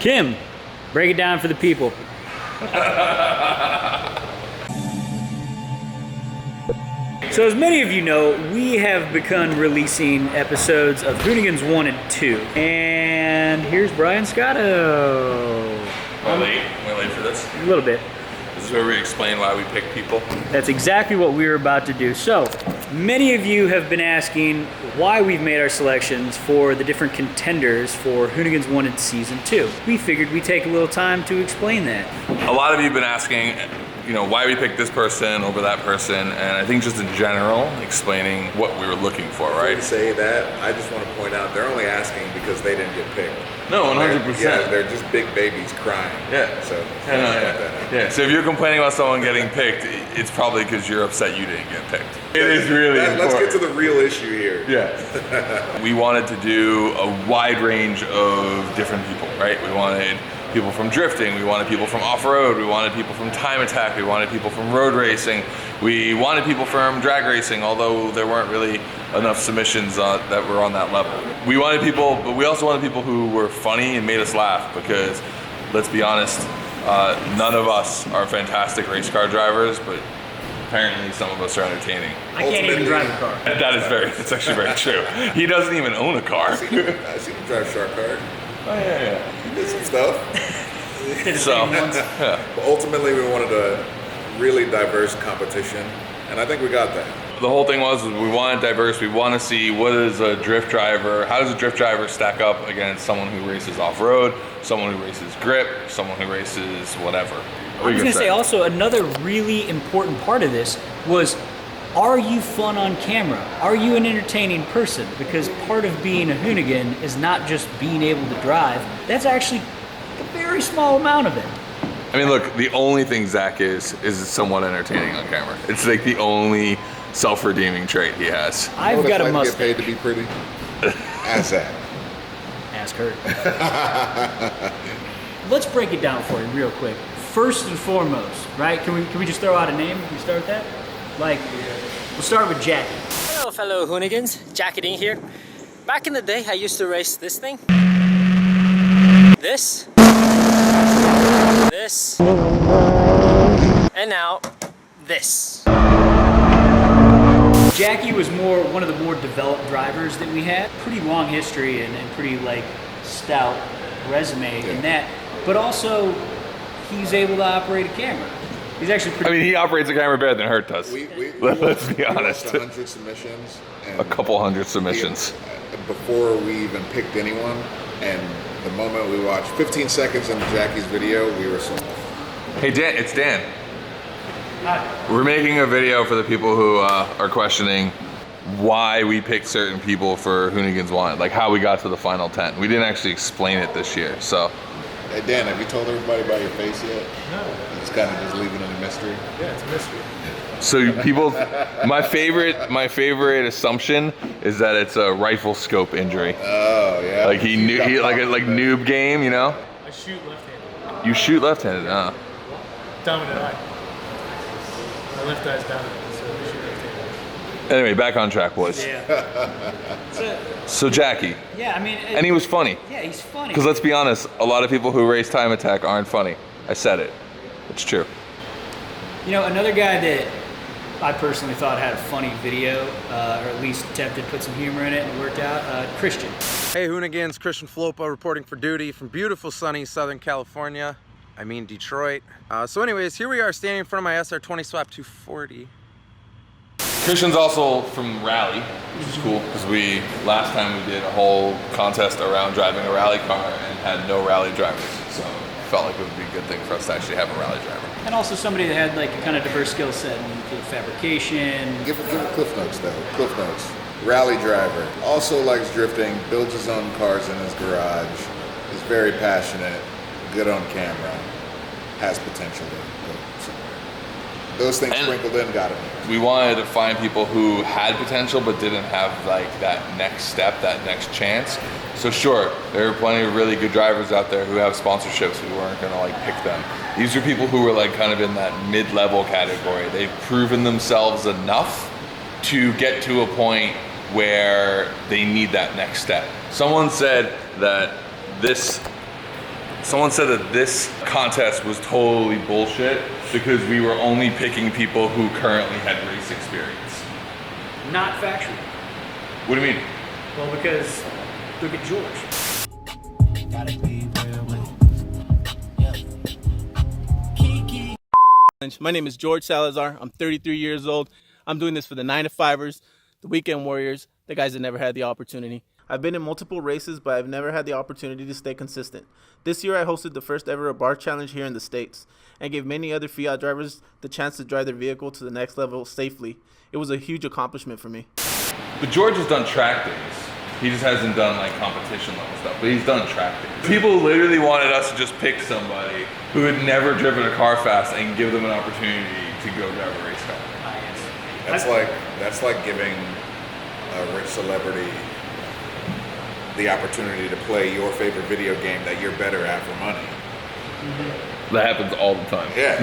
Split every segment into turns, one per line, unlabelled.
Kim, break it down for the people. So as many of you know, we have begun releasing episodes of Hoonigans 1 and 2. And here's Brian Scotto.
We're late for this.
A little bit.
This is where we explain why we pick people.
That's exactly what we're about to do. So, many of you have been asking why we've made our selections for the different contenders for Hoonigans 1 and Season 2. We figured we'd take a little time to explain that.
A lot of you have been asking, why we picked this person over that person, and I think just in general, explaining what we were looking for, right?
To say that, I just want to point out, they're only asking because they didn't get picked.
No, 100%.
Yeah, they're just big babies crying.
Yeah.
So,
yeah. So if you're complaining about someone getting picked, it's probably because you're upset you didn't get picked. It is really important.
Let's get to the real issue here.
Yeah. We wanted to do a wide range of different people, right? We wanted people from drifting, we wanted people from off-road, we wanted people from time attack, we wanted people from road racing, we wanted people from drag racing, although there weren't really enough submissions that were on that level. We wanted people, but we also wanted people who were funny and made us laugh, because let's be honest, none of us are fantastic race car drivers, but apparently some of us are entertaining.
I can't even drive a car.
That's actually very true. He doesn't even own a car.
I seen him drive Shark Card.
Oh yeah.
He did some stuff.
So,
But ultimately, we wanted a really diverse competition, and I think we got that.
The whole thing was we wanted diverse. We want to see how does a drift driver stack up against someone who races off-road, someone who races grip, someone who races whatever.
I was going to say also another really important part of this was, are you fun on camera? Are you an entertaining person? Because part of being a Hoonigan is not just being able to drive. That's actually a very small amount of it.
I mean, look, the only thing Zach is somewhat entertaining on camera. It's like the only self-redeeming trait he has.
I've got a
mustache.
mustache.
Get paid to be pretty? Ask that.
Ask her. Let's break it down for you real quick. First and foremost, right? Can we just throw out a name? Can we start with that? We'll start with Jackie.
Hello fellow Hoonigans, Jackie D here. Back in the day I used to race this thing. This. And now, this.
Jackie was one of the more developed drivers that we had. Pretty long history and pretty stout resume in that. But also, he's able to operate a camera. He's actually pretty.
I mean, he operates a camera better than Hurt does. Let's be honest.
100 submissions. And
a couple hundred submissions.
Before we even picked anyone, and the moment we watched 15 seconds into Jackie's video, we were sold.
Hey Dan, it's Dan.
Hi.
We're making a video for the people who are questioning why we picked certain people for Hoonigans 1, like how we got to the final 10. We didn't actually explain it this year, so.
Hey Dan, have you told everybody about your face yet?
No.
It's kind of just leaving it a mystery.
Yeah, it's a mystery.
So people, my favorite assumption is that it's a rifle scope injury.
Oh yeah.
Like he like noob game, you know?
I shoot left-handed.
You shoot left-handed,
Dominant eye. My left eye's dominant, so I shoot left-handed.
Anyway, back on track, boys.
Yeah.
So Jackie.
Yeah, I mean.
And he was funny.
Yeah, he's funny.
Because let's be honest, a lot of people who race time attack aren't funny. I said it. It's true.
Another guy that I personally thought had a funny video, or at least attempted to put some humor in it and it worked out, Christian.
Hey Hoonigans, Christian Flopa reporting for duty from beautiful sunny Southern California. I mean Detroit. So anyways, here we are standing in front of my SR20 Swap 240.
Christian's also from Rally, which is cool, because last time we did a whole contest around driving a rally car and had no rally drivers. So it felt like it would be a good thing for us to actually have a rally driver.
And also somebody that had a kind of diverse skill set in fabrication.
Give it Cliff Notes though. Cliff Notes. Rally driver. Also likes drifting. Builds his own cars in his garage. Is very passionate. Good on camera. Has potential to go somewhere. Those things sprinkled in got him.
We wanted to find people who had potential but didn't have that next step, that next chance. So sure, there are plenty of really good drivers out there who have sponsorships. We weren't gonna pick them. These are people who were kind of in that mid-level category. They've proven themselves enough to get to a point where they need that next step. Someone said that this Someone said that this contest was totally bullshit because we were only picking people who currently had race experience.
Not factual.
What do you mean?
Well, because look at George.
My name is George Salazar. I'm 33 years old. I'm doing this for the 9-to-5ers, the weekend warriors, the guys that never had the opportunity. I've been in multiple races, but I've never had the opportunity to stay consistent. This year I hosted the first ever bar challenge here in the States and gave many other Fiat drivers the chance to drive their vehicle to the next level safely. It was a huge accomplishment for me.
But George has done track days. He just hasn't done like competition level stuff, but he's done track days. People literally wanted us to just pick somebody who had never driven a car fast and give them an opportunity to go drive a race car.
That's like giving a rich celebrity the opportunity to play your favorite video game that you're better at for money.
That happens all the time.
Yeah.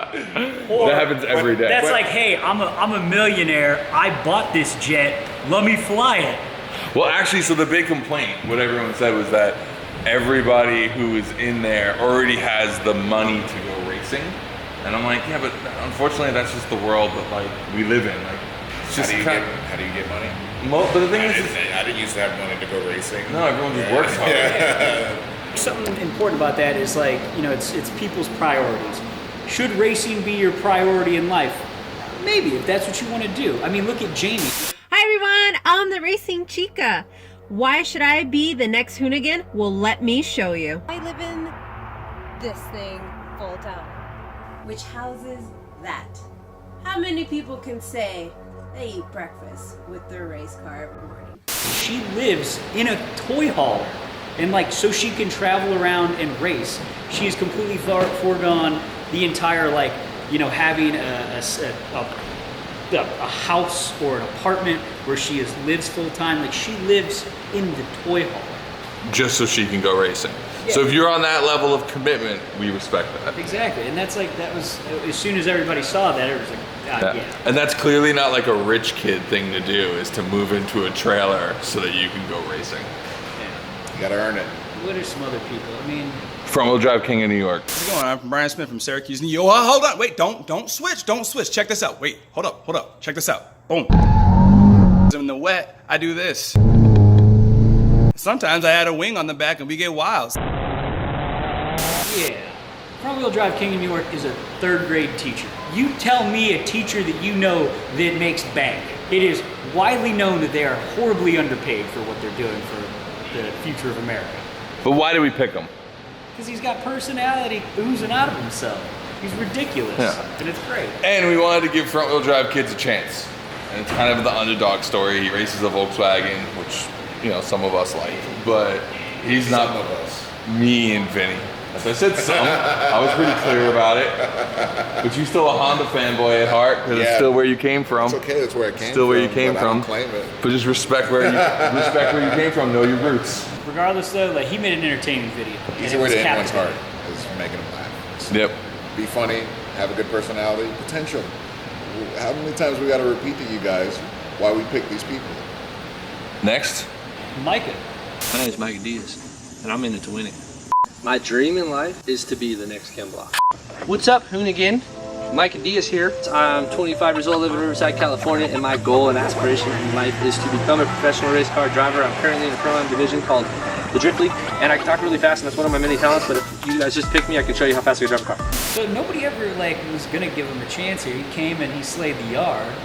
That happens every day.
That's like, hey, I'm a millionaire. I bought this jet. Let me fly it.
Well, actually, so the big complaint, what everyone said was that everybody who is in there already has the money to go racing. And I'm like, yeah, but unfortunately, that's just the world that like we live in. Like, it's just
how do you get money?
But the thing is,
I didn't used to have money to go racing.
no, everyone just works hard.
Something important about that is like, you know, it's people's priorities. Should racing be your priority in life? Maybe, if that's what you want to do. I mean, look at Jamie.
Hi everyone, I'm the Racing Chica. Why should I be the next Hoonigan? Well, let me show you. I live in this thing full time, which houses that. How many people can say they eat breakfast with their race car every morning?
She lives in a toy hauler, and like, so she can travel around and race. She has completely foregone the entire, like, you know, having a house or an apartment where she lives full time. Like, she lives in the toy hauler.
Just so she can go racing. Yeah. So if you're on that level of commitment, we respect that.
Exactly, and that's like, that was, as soon as everybody saw that, it was like, yeah.
And that's clearly not like a rich kid thing to do, is to move into a trailer so that you can go racing.
Yeah.
You gotta earn it.
What are some other people? I mean,
Front wheel drive king of New York.
How's it going? I'm Brian Smith from Syracuse, New York. Oh, hold on, wait, don't switch. Check this out. Wait, hold up. Check this out. Boom. In the wet, I do this. Sometimes I add a wing on the back and we get wild.
yeah. Front wheel drive king of New York is a 3rd grade teacher. You tell me a teacher that you know that makes bank. It is widely known that they are horribly underpaid for what they're doing for the future of America.
But why do we pick him?
Because he's got personality oozing out of himself. He's ridiculous, and it's great.
And we wanted to give front wheel drive kids a chance. And it's kind of the underdog story. He races a Volkswagen, which, you know, some of us like. But he's not
Some of us.
me and Vinny. As I said some, I was pretty clear about it. But you're still a Honda fanboy at heart, because it's still where you came from.
It's okay, that's where it came
Still
from.
where you came
but
from.
I don't claim it.
But just respect where you came from. Know your roots.
Regardless, though, like, he made an entertaining video.
Easy way to end one's heart is making them laugh.
Yep.
Be funny, have a good personality, potential. How many times we got to repeat to you guys why we pick these people?
Next.
Micah.
My name is Micah DS, and I'm in it to win it. My dream in life is to be the next Ken Block. What's up, Hoonigan? Micah DS here. I'm 25 years old, live in Riverside, California, and my goal and aspiration in life is to become a professional race car driver. I'm currently in a pro-am division called the Drift League, and I can talk really fast, and that's one of my many talents, but if you guys just pick me, I can show you how fast I can drive a car.
So nobody ever, like, was gonna give him a chance here. He came and he slayed the yard.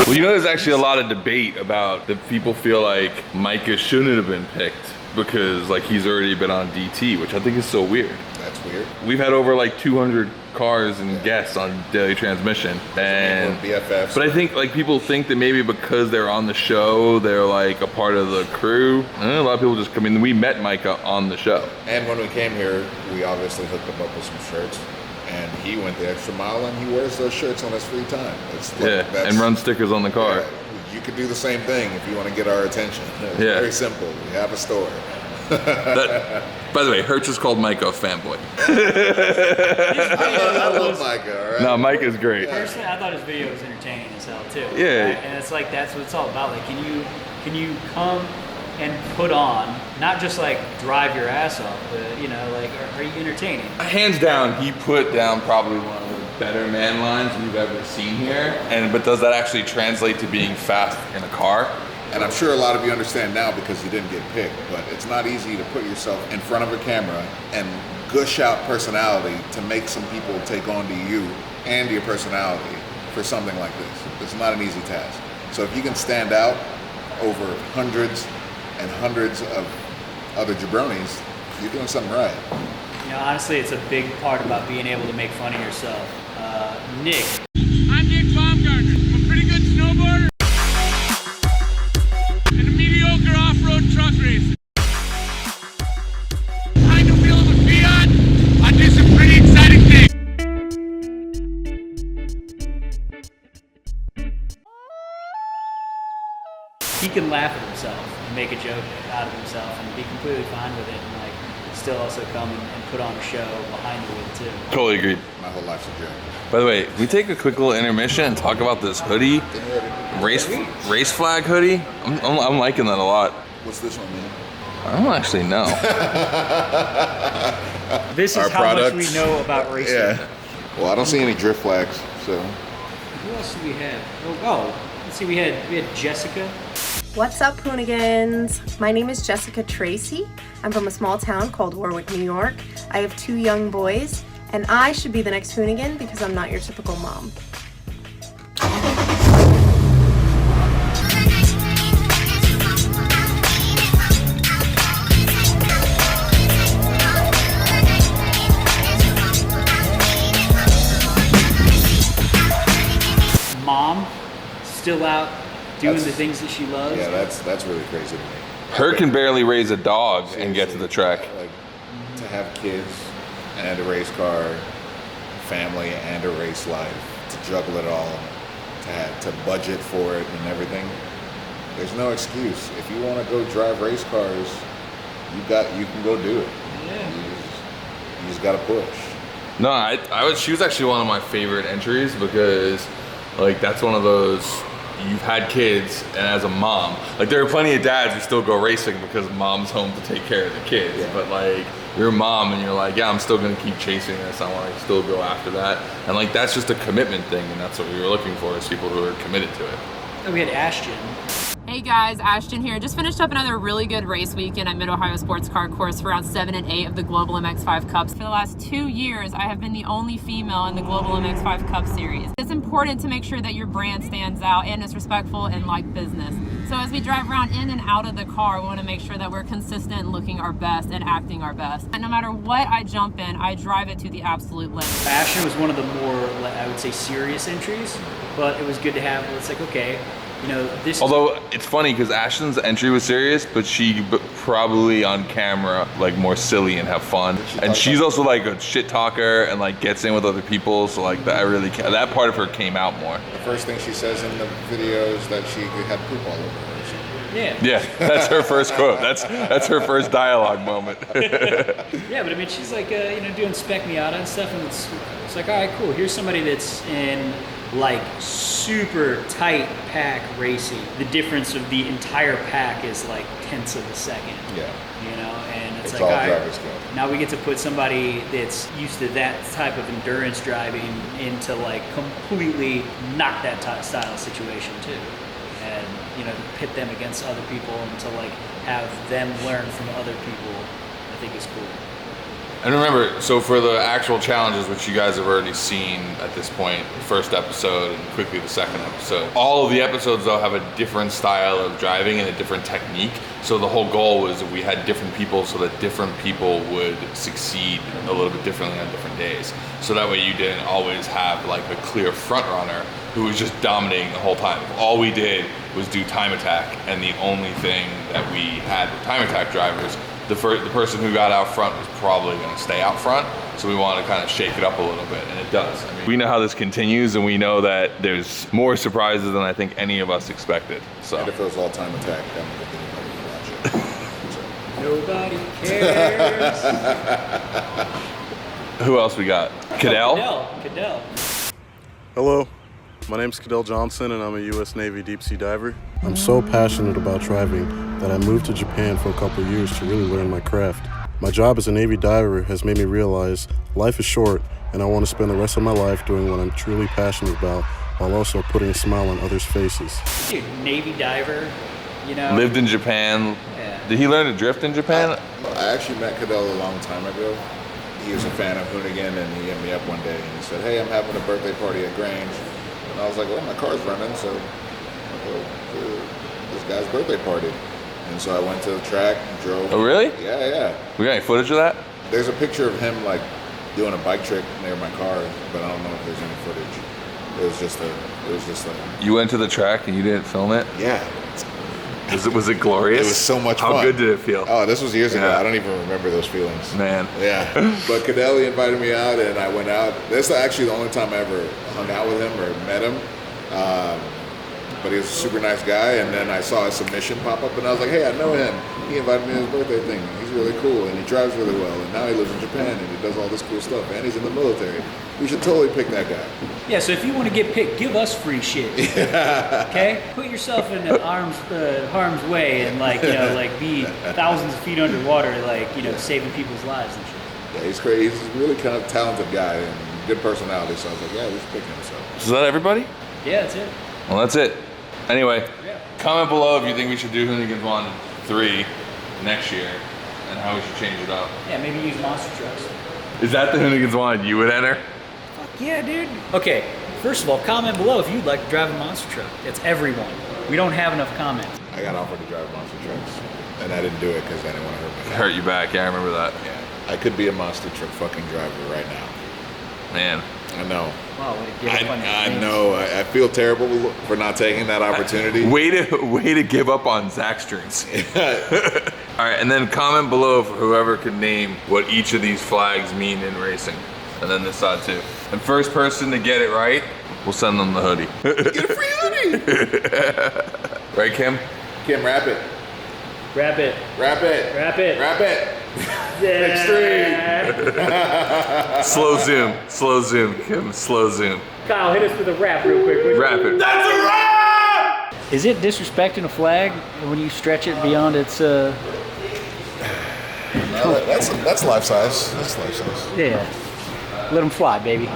Well, you know, there's actually a lot of debate about that people feel like Micah shouldn't have been picked because, like, he's already been on DT, which I think is so weird.
That's weird.
We've had over like 200 cars and guests on Daily Transmission, and
BFFs.
but I think like people think that maybe because they're on the show, they're like a part of the crew. A lot of people just come in. We met Micah on the show,
And when we came here, we obviously hooked him up with some shirts. And he went the extra mile, and he wears those shirts on his free time.
and run stickers on the car.
Yeah, you could do the same thing if you want to get our attention. It's very simple. We have a store.
By the way, Hertz is called Micah a fanboy.
I love Micah, all right?
No, Micah's great.
Personally, I thought his video was entertaining as hell too.
Yeah.
Right? And it's like that's what it's all about. Like, can you come and put on, not just like drive your ass off, but you know, like, are you entertaining?
Hands down, he put down probably one of the better man lines we've ever seen here. But does that actually translate to being fast in a car?
And I'm sure a lot of you understand now because you didn't get picked, but it's not easy to put yourself in front of a camera and gush out personality to make some people take on to you and your personality for something like this. It's not an easy task. So if you can stand out over hundreds and hundreds of other jabronis, you're doing something right.
You know, honestly, it's a big part about being able to make fun of yourself. Nick.
I'm Nick Baumgartner. I'm a pretty good snowboarder and a mediocre off-road truck racer. Behind the wheel of a Fiat, I do some pretty exciting things.
He can laugh at himself and make a joke out of himself and be completely fine with it, and like still also come and put on a show behind the wheel too.
Totally agreed.
My whole life's a joke.
By the way, we take a quick little intermission and talk about this hoodie, race flag hoodie. I'm liking that a lot.
What's this one, man?
I don't actually know.
This is
Our
how
product.
much we know about racing.
Yeah. Well, I don't see any drift flags, so.
Who else do we have? Oh, let's see. We had Jessica.
What's up, Hoonigans? My name is Jessica Tracy. I'm from a small town called Warwick, New York. I have 2 young boys, and I should be the next Hoonigan because I'm not your typical mom.
Mom, still out doing the things that she loves.
Yeah, that's really crazy to me.
Her can barely raise a dog and get to the track.
Like, to have kids and a race car, family and a race life, to juggle it all, to budget for it and everything. There's no excuse. If you want to go drive race cars, you can go do it.
Yeah.
You just got to push.
No, she was actually one of my favorite entries because, like, that's one of those, you've had kids, and as a mom, like, there are plenty of dads who still go racing because mom's home to take care of the kids.
Yeah.
But, like, you're a mom and you're like, yeah, I'm still going to keep chasing this. I want to still go after that. And, like, that's just a commitment thing, and that's what we were looking for, is people who are committed to it.
And we had Ashton.
Hey guys, Ashton here. Just finished up another really good race weekend at Mid-Ohio Sports Car Course for rounds 7 and 8 of the Global MX5 Cups. For the last 2 years, I have been the only female in the Global MX5 Cup series. It's important to make sure that your brand stands out and is respectful and like business. So as we drive around in and out of the car, we want to make sure that we're consistent in looking our best and acting our best. And no matter what I jump in, I drive it to the absolute limit.
Ashton was one of the more, I would say, serious entries, but it was good to have. It's like, okay, you know, this.
Although it's funny because Ashton's entry was serious, but she probably on camera like more silly and have fun. And she's also like a shit talker and like gets in with other people. So like that part of her came out more.
The first thing she says in the video is that she had poop all over her. So.
Yeah,
that's her first quote. That's her first dialogue moment.
Yeah, but I mean, she's like, doing Spec Miata and stuff, and it's like, all right, cool. Here's somebody that's in like super tight pack racing. The difference of the entire pack is like tenths of a second.
Yeah.
You know, and it's like,
all
all right,
driver's skill.
now we get to put somebody that's used to that type of endurance driving into like completely not that style situation too. And, pit them against other people and to like have them learn from other people, I think is cool.
And remember, so for the actual challenges, which you guys have already seen at this point, the first episode and quickly the second episode, all of the episodes though have a different style of driving and a different technique. So the whole goal was that we had different people so that different people would succeed a little bit differently on different days. So that way you didn't always have like a clear front runner who was just dominating the whole time. All we did was do time attack, and the only thing that we had with time attack drivers, the person who got out front was probably going to stay out front, so we want to kind of shake it up a little bit, and it does. I mean, we know how this continues, and we know that there's more surprises than I think any of us expected. So.
And if it was all time attack, then we would watch it. So.
Nobody cares.
Who else we got? Cadell?
Cadell.
Hello, my name's Cadell Johnson and I'm a U.S. Navy deep sea diver. I'm so passionate about driving that I moved to Japan for a couple of years to really learn my craft. My job as a Navy diver has made me realize life is short and I want to spend the rest of my life doing what I'm truly passionate about while also putting a smile on others' faces.
Dude, Navy diver, you know.
Lived in Japan.
Yeah.
Did he learn to drift in Japan?
I actually met Cadell a long time ago. He was a fan of Hoonigan, and he hit me up one day and he said, "Hey, I'm having a birthday party at Grange." And I was like, "Well, my car's running, so I'll go to this guy's birthday party." And so I went to the track and drove.
Oh, really?
Yeah.
We got any footage of that?
There's a picture of him like doing a bike trick near my car, but I don't know if there's any footage. It was just like.
You went to the track and you didn't film it?
Yeah.
Was it glorious?
It was so much fun.
How good did it feel?
Oh, this was years ago.
Yeah.
I don't even remember those feelings.
Man.
Yeah. But Cadell invited me out and I went out. That's actually the only time I ever hung out with him or met him. But he was a super nice guy, and then I saw a submission pop up and I was like, "Hey, I know him. He invited me to his birthday thing. He's really cool and he drives really well, and now he lives in Japan and he does all this cool stuff, and he's in the military. We should totally pick that guy."
Yeah, so if you want to get picked, give us free shit. Okay? Put yourself in harm's way and be thousands of feet underwater, saving people's lives and shit.
Yeah, he's crazy. He's a really kind of talented guy and good personality, so I was like, yeah, we should pick him. So.
Is that everybody?
Yeah, that's it.
Well, that's it. Anyway, comment below if you think we should do Hoonigans 1 3 next year and how we should change it up.
Yeah, maybe use monster trucks.
Is that the Hoonigans 1 you would enter?
Fuck yeah, dude. Okay, first of all, comment below if you'd like to drive a monster truck. It's everyone. We don't have enough comments.
I got offered to drive monster trucks, and I didn't do it because I didn't want to hurt myself.
Hurt you back, yeah, I remember that.
Yeah, I could be a monster truck fucking driver right now.
Man.
I know.
Wow, way to give up on your
I
dreams.
know. I feel terrible for not taking that opportunity.
Way to give up on Zach's dreams. All right, and then comment below for whoever could name what each of these flags mean in racing, and then this side too. And first person to get it right, we'll send them the hoodie.
Get a free hoodie.
Right, Kim?
Kim, wrap it.
Wrap it.
Wrap it.
Wrap it.
Wrap it. Extreme.
Slow zoom, Kim, slow zoom.
Kyle, hit us with a rap real quick.
Wrap it.
That's a wrap!
Is it disrespecting a flag when you stretch it beyond its
No, that's life size. That's life size.
Yeah. Let them fly, baby.